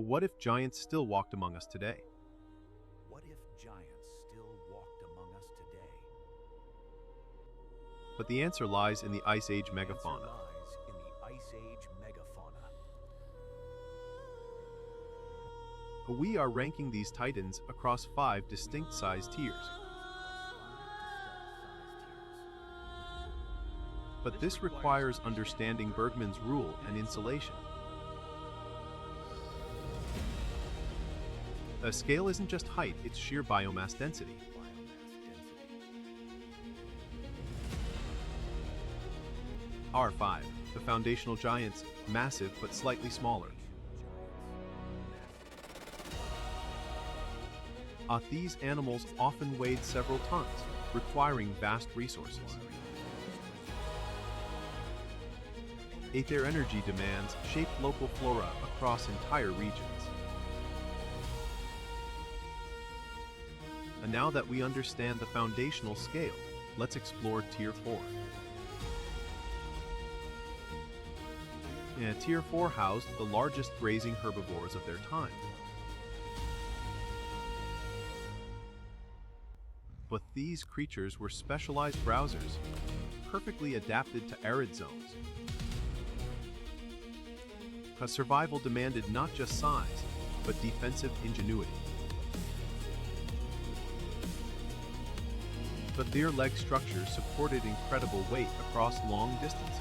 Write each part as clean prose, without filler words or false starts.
What if giants still walked among us today? What if giants still walked among us today? But the answer lies in the Ice Age The answer Megafauna. lies in the Ice Age Megafauna. We are ranking these titans across 5 distinct size tiers. But this requires understanding Bergman's rule and insulation. A scale isn't just height, it's sheer biomass density. R5, the foundational giants, massive but slightly smaller. These animals often weighed several tons, requiring vast resources. Their energy demands shaped local flora across entire regions. And now that we understand the foundational scale, let's explore Tier 4. Tier 4 housed the largest grazing herbivores of their time. But these creatures were specialized browsers, perfectly adapted to arid zones. Survival demanded not just size, but defensive ingenuity. But their leg structures supported incredible weight across long distances.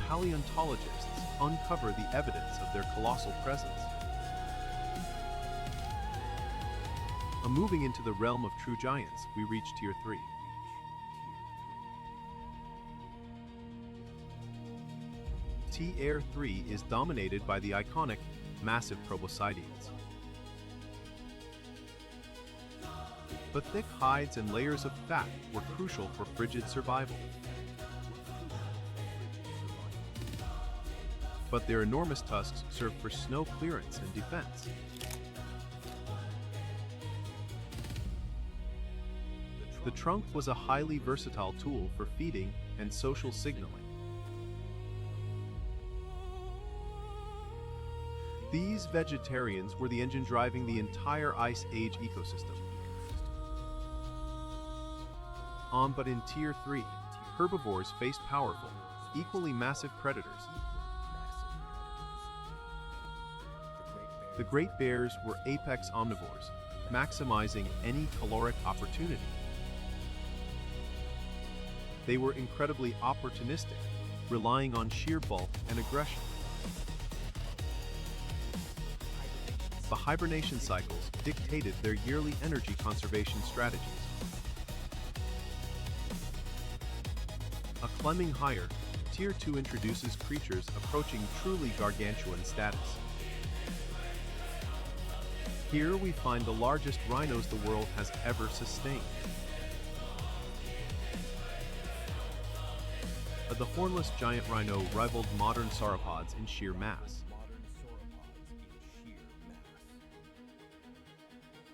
Paleontologists uncover the evidence of their colossal presence. Moving into the realm of true giants, we reach Tier 3. Tier 3 is dominated by the iconic, massive proboscideans. But thick hides and layers of fat were crucial for frigid survival. But their enormous tusks served for snow clearance and defense. The trunk was a highly versatile tool for feeding and social signaling. These vegetarians were the engine driving the entire Ice Age ecosystem. But in Tier 3, herbivores faced powerful, equally massive predators. The great bears were apex omnivores, maximizing any caloric opportunity. They were incredibly opportunistic, relying on sheer bulk and aggression. The hibernation cycles dictated their yearly energy conservation strategies. Climbing higher, Tier 2 introduces creatures approaching truly gargantuan status. Here we find the largest rhinos the world has ever sustained. The hornless giant rhino rivaled modern sauropods in sheer mass.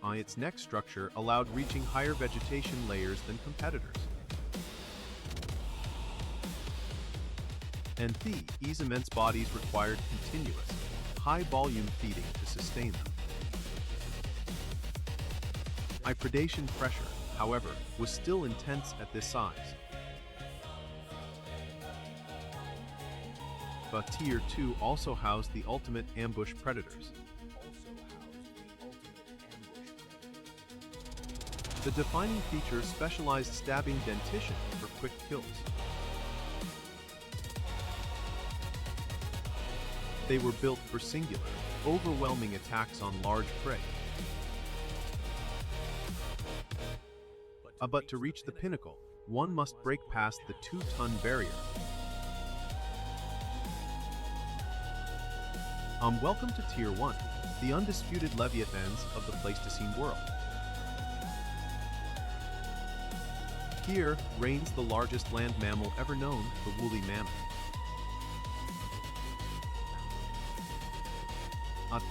Its neck structure allowed reaching higher vegetation layers than competitors. And these immense bodies required continuous, high-volume feeding to sustain them. Predation pressure, however, was still intense at this size. But Tier 2 also housed the ultimate ambush predators. The defining feature specialized stabbing dentition for quick kills. They were built for singular, overwhelming attacks on large prey. But to reach the pinnacle, one must break past the 2-ton barrier. Welcome to Tier 1, the undisputed leviathans of the Pleistocene world. Here reigns the largest land mammal ever known, the woolly mammoth.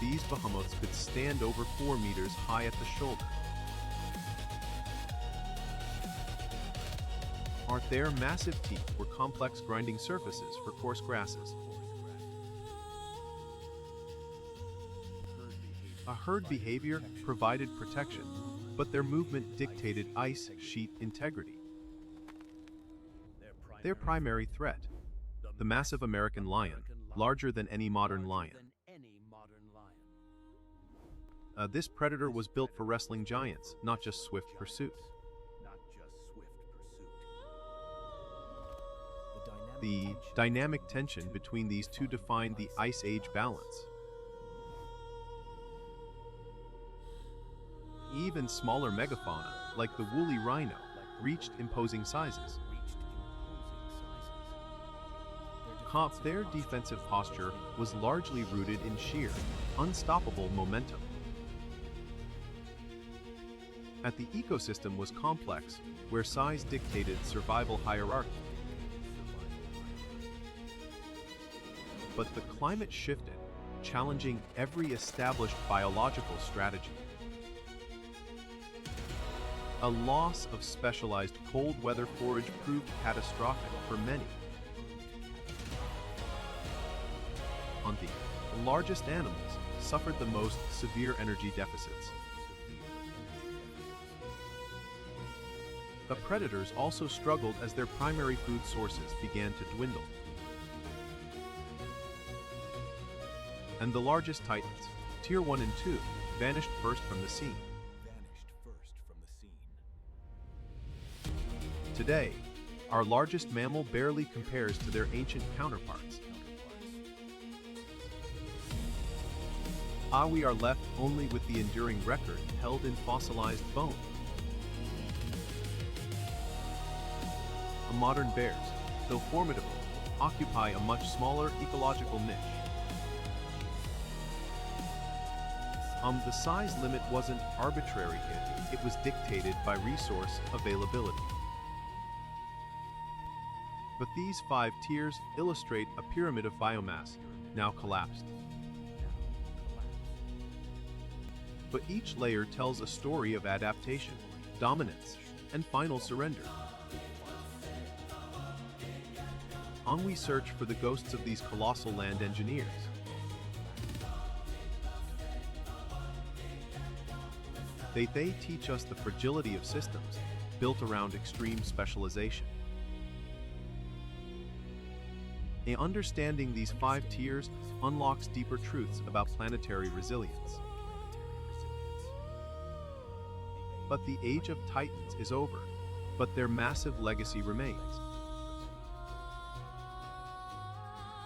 These behemoths could stand over 4 meters high at the shoulder. Their massive teeth were complex grinding surfaces for coarse grasses. A herd behavior provided protection, but their movement dictated ice sheet integrity. Their primary threat, the massive American lion, larger than any modern lion. This predator was built for wrestling giants, not just swift pursuit. The dynamic tension between these two defined the Ice Age balance. Even smaller megafauna, like the woolly rhino, reached imposing sizes. Their defensive posture was largely rooted in sheer, unstoppable momentum. The ecosystem was complex, where size dictated survival hierarchy. But the climate shifted, challenging every established biological strategy. A loss of specialized cold weather forage proved catastrophic for many. The largest animals suffered the most severe energy deficits. The predators also struggled as their primary food sources began to dwindle. And the largest titans, Tier 1 and 2, vanished first from the scene. Today, our largest mammal barely compares to their ancient counterparts. We are left only with the enduring record held in fossilized bone. Modern bears, though formidable, occupy a much smaller ecological niche. The size limit wasn't arbitrary here, it was dictated by resource availability. But these 5 tiers illustrate a pyramid of biomass, now collapsed. But each layer tells a story of adaptation, dominance, and final surrender. On we search for the ghosts of these colossal land engineers. They teach us the fragility of systems built around extreme specialization. Understanding these 5 tiers unlocks deeper truths about planetary resilience. But the age of titans is over, but their massive legacy remains.